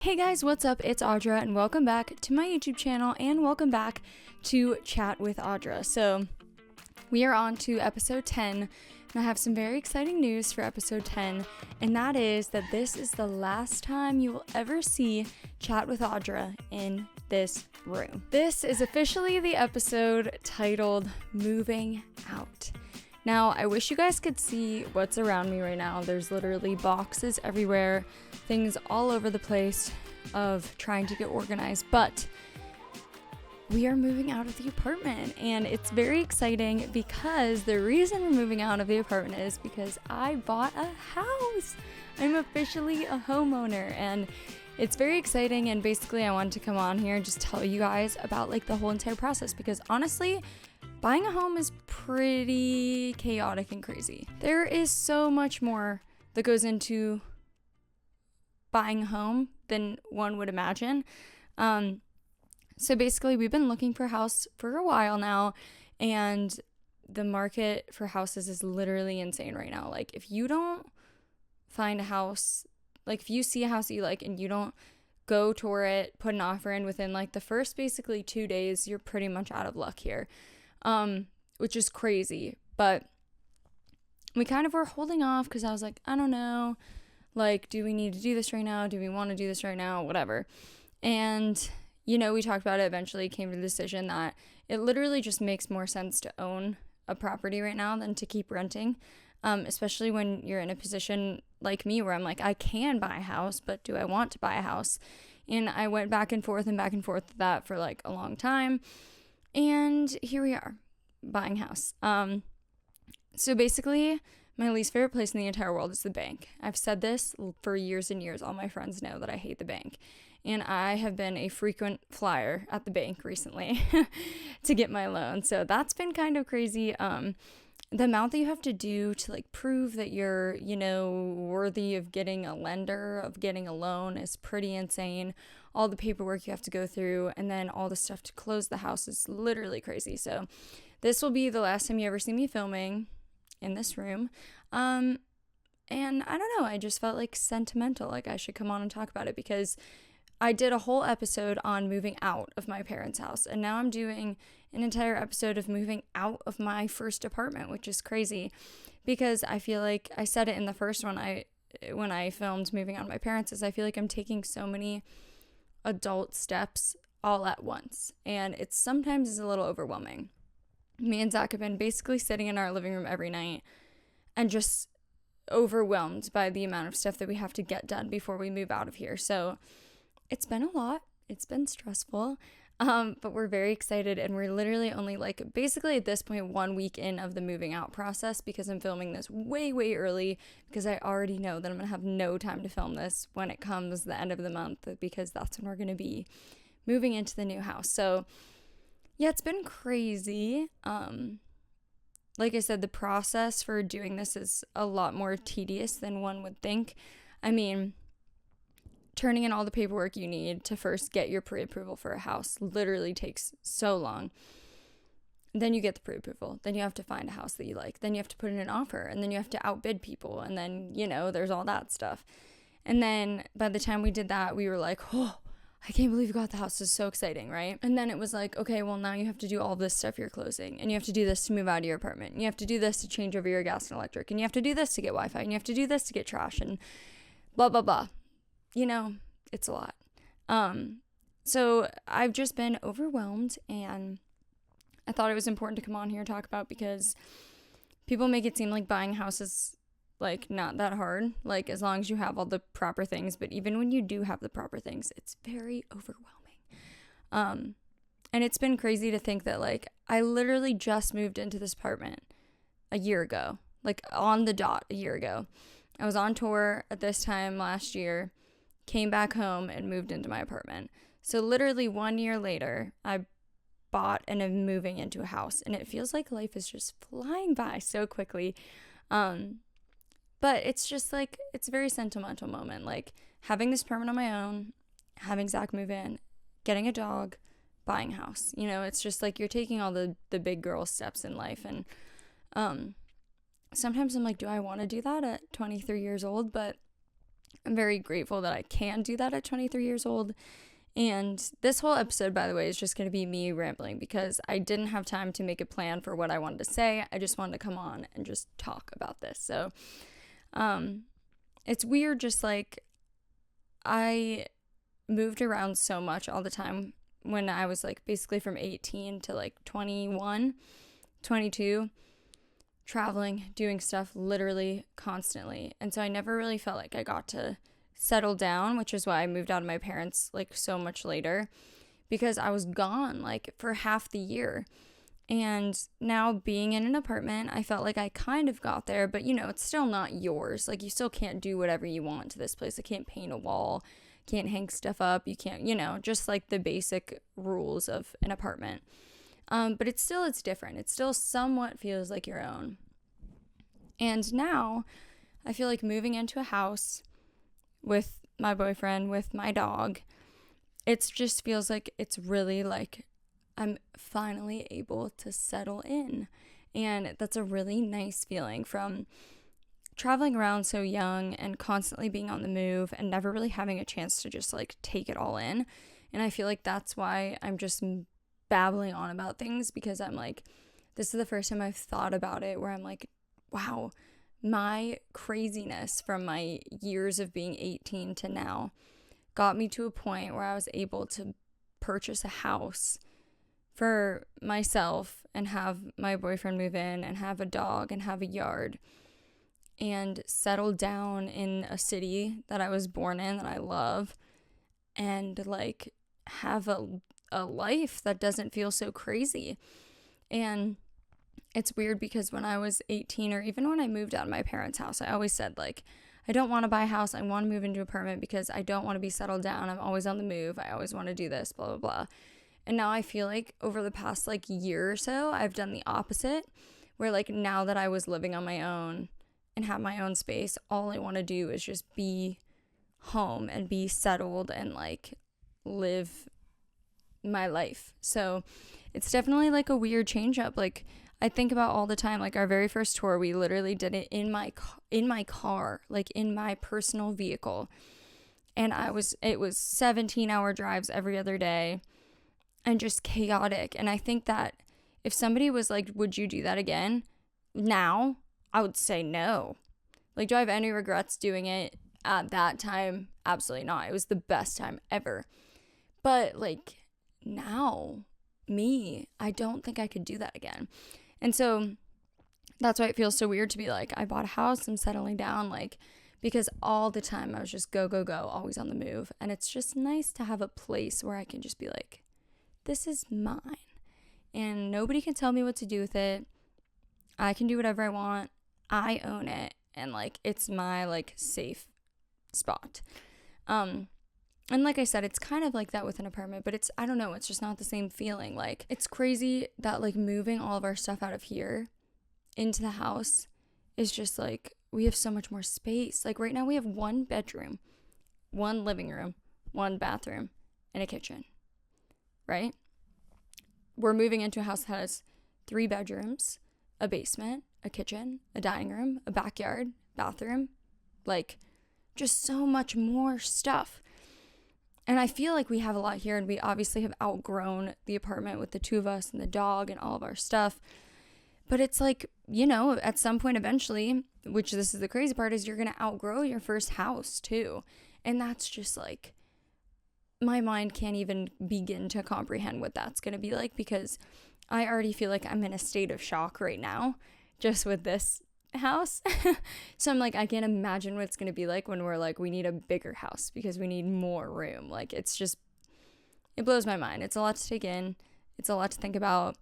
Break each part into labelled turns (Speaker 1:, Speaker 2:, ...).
Speaker 1: Hey guys, what's up? It's Audra and welcome back to my YouTube channel and welcome back to Chat with Audra. So we are on to episode 10 and I have some very exciting news for episode 10, and that is that this is the last time you will ever see Chat with Audra in this room. This is officially the episode titled Moving Out. Now, I wish you guys could see what's around me right now. There's literally boxes everywhere, things all over the place of trying to get organized, but we are moving out of the apartment and it's very exciting because the reason we're moving out of the apartment is because I bought a house. I'm officially a homeowner and it's very exciting, and basically I wanted to come on here and just tell you guys about like the whole entire process because honestly, buying a home is pretty chaotic and crazy. There is so much more that goes into buying a home than one would imagine. So basically, we've been looking for a house for a while now, and the market for houses is literally insane right now. Like, if you don't find a house, like if you see a house that you like and you don't go tour it, put an offer in within like the first basically 2 days, you're pretty much out of luck here. Which is crazy, but we kind of were holding off because I was like, I don't know, like, do we need to do this right now? Do we want to do this right now? Whatever. And, you know, we talked about it, eventually came to the decision that it literally just makes more sense to own a property right now than to keep renting, especially when you're in a position like me where I'm like, I can buy a house, but do I want to buy a house? And I went back and forth with that for like a long time. And here we are, buying a house. So basically, my least favorite place in the entire world is the bank. I've said this for years and years. All my friends know that I hate the bank. And I have been a frequent flyer at the bank recently to get my loan. So that's been kind of crazy. The amount that you have to do to like prove that you're, you know, worthy of getting a lender, of getting a loan is pretty insane. All the paperwork you have to go through, and then all the stuff to close the house is literally crazy. So this will be the last time you ever see me filming in this room. And I don't know, I just felt like sentimental, like I should come on and talk about it because I did a whole episode on moving out of my parents' house, and now I'm doing an entire episode of moving out of my first apartment, which is crazy because I feel like I said it in the first one when I filmed moving out of my parents' is I feel like I'm taking so many adult steps all at once, and it's sometimes a little overwhelming. Me and Zach have been basically sitting in our living room every night and just overwhelmed by the amount of stuff that we have to get done before we move out of here. So it's been a lot. It's been stressful. But we're very excited, and we're literally only like basically at this point 1 week in of the moving out process because I'm filming this way early because I already know that I'm gonna have no time to film this when it comes the end of the month because that's when we're gonna be moving into the new house. So yeah, it's been crazy. Like I said, the process for doing this is a lot more tedious than one would think. I mean, turning in all the paperwork you need to first get your pre-approval for a house literally takes so long. Then you get the pre-approval. Then you have to find a house that you like. Then you have to put in an offer. And then you have to outbid people. And then, you know, there's all that stuff. And then by the time we did that, we were like, oh, I can't believe we got the house. This is so exciting, right? And then it was like, okay, well, now you have to do all this stuff you're closing. And you have to do this to move out of your apartment. And you have to do this to change over your gas and electric. And you have to do this to get Wi-Fi. And you have to do this to get trash. And blah, blah, blah. You know, it's a lot. So I've just been overwhelmed, and I thought it was important to come on here and talk about because people make it seem like buying a house is like not that hard, like as long as you have all the proper things. But even when you do have the proper things, it's very overwhelming. And it's been crazy to think that like I literally just moved into this apartment a year ago, like on the dot a year ago. I was on tour at this time last year, came back home and moved into my apartment. So literally 1 year later, I bought and am moving into a house, and it feels like life is just flying by so quickly. But it's just like, it's a very sentimental moment, like having this apartment on my own, having Zach move in, getting a dog, buying a house. You know, it's just like you're taking all the big girl steps in life. And sometimes I'm like, do I want to do that at 23 years old? But I'm very grateful that I can do that at 23 years old. And this whole episode, by the way, is just going to be me rambling because I didn't have time to make a plan for what I wanted to say. I just wanted to come on and just talk about this. So, it's weird, just like I moved around so much all the time when I was like basically from 18 to like 21, 22, traveling, doing stuff literally constantly. And so I never really felt like I got to settle down, which is why I moved out of my parents like so much later, because I was gone like for half the year. And now being in an apartment, I felt like I kind of got there, but you know, it's still not yours. Like you still can't do whatever you want to this place. I can't paint a wall, can't hang stuff up, you can't, you know, just like the basic rules of an apartment. But it's different. It still somewhat feels like your own. And now I feel like moving into a house with my boyfriend, with my dog, it just feels like it's really like I'm finally able to settle in. And that's a really nice feeling from traveling around so young and constantly being on the move and never really having a chance to just like take it all in. And I feel like that's why I'm just babbling on about things, because I'm like, this is the first time I've thought about it where I'm like, wow, my craziness from my years of being 18 to now got me to a point where I was able to purchase a house for myself and have my boyfriend move in and have a dog and have a yard and settle down in a city that I was born in that I love and like have a life that doesn't feel so crazy. And it's weird because when I was 18, or even when I moved out of my parents' house, I always said, like, I don't want to buy a house. I want to move into an apartment because I don't want to be settled down. I'm always on the move. I always want to do this, blah, blah, blah. And now I feel like over the past, like, year or so, I've done the opposite, where, like, now that I was living on my own and have my own space, all I want to do is just be home and be settled and, like, live my life. So it's definitely, like, a weird change up. Like, I think about all the time, like our very first tour, we literally did it in my car, like in my personal vehicle. And it was 17-hour drives every other day and just chaotic. And I think that if somebody was like, would you do that again? Now, I would say no. Like, do I have any regrets doing it at that time? Absolutely not. It was the best time ever. But like now, I don't think I could do that again. And so that's why it feels so weird to be like, I bought a house, I'm settling down, like, because all the time I was just go, go, go, always on the move. And it's just nice to have a place where I can just be like, this is mine. And nobody can tell me what to do with it. I can do whatever I want. I own it. And, like, it's my, like, safe spot. And like I said, it's kind of like that with an apartment, but I don't know, it's just not the same feeling. Like, it's crazy that, like, moving all of our stuff out of here into the house is just, like, we have so much more space. Like, right now we have 1 bedroom, 1 living room, 1 bathroom, and a kitchen, right? We're moving into a house that has 3 bedrooms, a basement, a kitchen, a dining room, a backyard, bathroom, like, just so much more stuff. And I feel like we have a lot here, and we obviously have outgrown the apartment with the 2 of us and the dog and all of our stuff. But it's like, you know, at some point eventually, which this is the crazy part, is you're going to outgrow your first house too. And that's just like, my mind can't even begin to comprehend what that's going to be like, because I already feel like I'm in a state of shock right now just with this house. So I'm like, I can't imagine what it's going to be like when we're like, we need a bigger house because we need more room. Like, it's just, it blows my mind. It's a lot to take in. It's a lot to think about.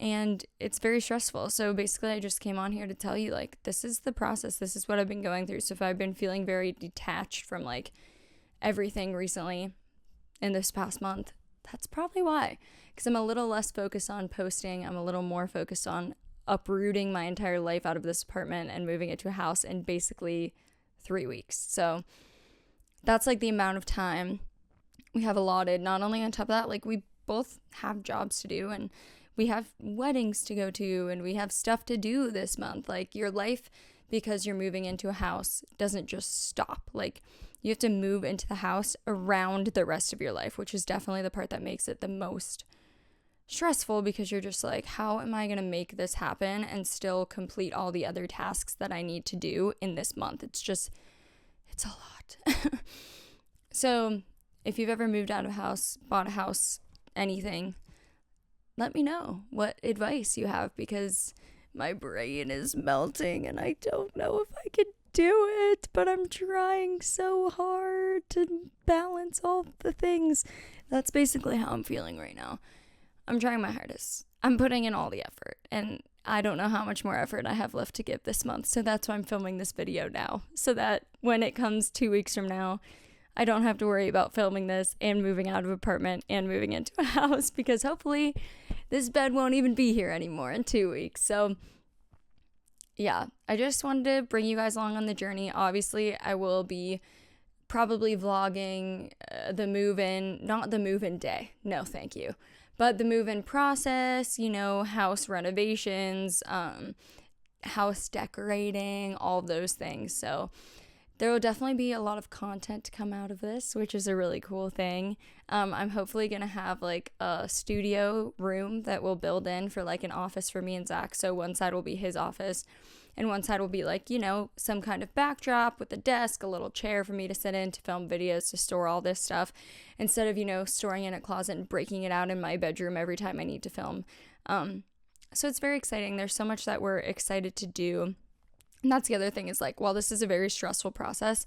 Speaker 1: And it's very stressful. So basically, I just came on here to tell you, like, this is the process. This is what I've been going through. So if I've been feeling very detached from, like, everything recently in this past month, that's probably why. Because I'm a little less focused on posting. I'm a little more focused on uprooting my entire life out of this apartment and moving it to a house in basically 3 weeks. So that's like the amount of time we have allotted. Not only on top of that, like, we both have jobs to do, and we have weddings to go to, and we have stuff to do this month. Like, your life because you're moving into a house doesn't just stop. Like, you have to move into the house around the rest of your life, which is definitely the part that makes it the most stressful, because you're just like, how am I going to make this happen and still complete all the other tasks that I need to do in this month? It's a lot. So if you've ever moved out of a house, bought a house, anything, let me know what advice you have, because my brain is melting and I don't know if I can do it, but I'm trying so hard to balance all the things. That's basically how I'm feeling right now. I'm trying my hardest. I'm putting in all the effort, and I don't know how much more effort I have left to give this month, so that's why I'm filming this video now, so that when it comes 2 weeks from now, I don't have to worry about filming this and moving out of an apartment and moving into a house, because hopefully this bed won't even be here anymore in 2 weeks. So yeah, I just wanted to bring you guys along on the journey. Obviously, I will be probably vlogging the move-in, not the move-in day, no thank you, but the move-in process, house renovations, house decorating, all those things. So there will definitely be a lot of content to come out of this, which is a really cool thing. I'm hopefully going to have like a studio room that we'll build in for like an office for me and Zach. So one side will be his office and one side will be like, some kind of backdrop with a desk, a little chair for me to sit in to film videos, to store all this stuff, instead of, storing in a closet and breaking it out in my bedroom every time I need to film. So it's very exciting. There's so much that we're excited to do. And that's the other thing, is like, while this is a very stressful process,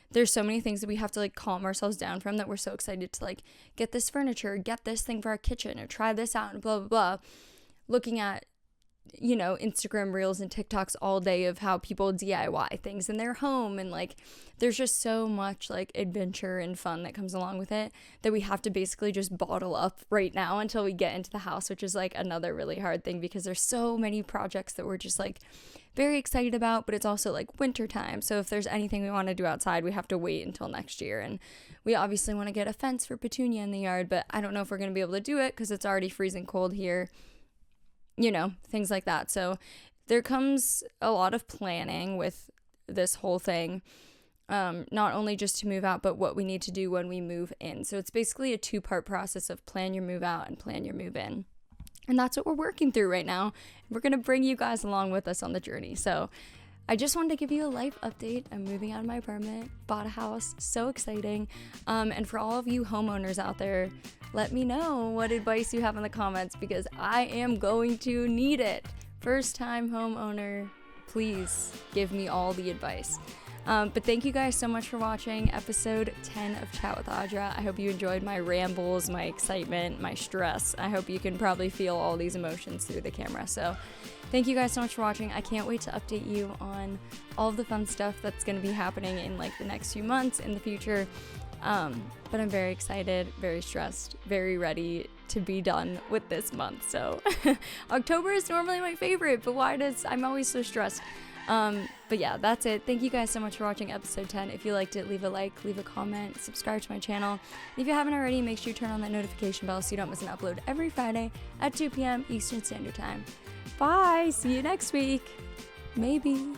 Speaker 1: there's so many things that we have to like calm ourselves down from, that we're so excited to like get this furniture, get this thing for our kitchen, or try this out, and blah, blah, blah. Looking at, Instagram reels and TikToks all day of how people DIY things in their home. And like, there's just so much like adventure and fun that comes along with it, that we have to basically just bottle up right now until we get into the house, which is like another really hard thing, because there's so many projects that we're just like very excited about, but it's also like winter time. So if there's anything we want to do outside, we have to wait until next year. And we obviously want to get a fence for Petunia in the yard, but I don't know if we're going to be able to do it because it's already freezing cold here, things like that. So there comes a lot of planning with this whole thing, not only just to move out, but what we need to do when we move in. So it's basically a 2-part process of plan your move out and plan your move in. And that's what we're working through right now. We're going to bring you guys along with us on the journey. So I just wanted to give you a life update. I'm moving out of my apartment, bought a house, so exciting. And for all of you homeowners out there, let me know what advice you have in the comments, because I am going to need it. First time homeowner, please give me all the advice. But thank you guys so much for watching episode 10 of Chat with Audra. I hope you enjoyed my rambles, my excitement, my stress. I hope you can probably feel all these emotions through the camera. So thank you guys so much for watching. I can't wait to update you on all of the fun stuff that's going to be happening in like the next few months in the future. But I'm very excited, very stressed, very ready to be done with this month. So October is normally my favorite, but I'm always so stressed. But yeah, that's it. Thank you guys so much for watching episode 10. If you liked it, leave a like, leave a comment, subscribe to my channel. And if you haven't already, make sure you turn on that notification bell so you don't miss an upload every Friday at 2 p.m. Eastern Standard Time. Bye. See you next week. Maybe.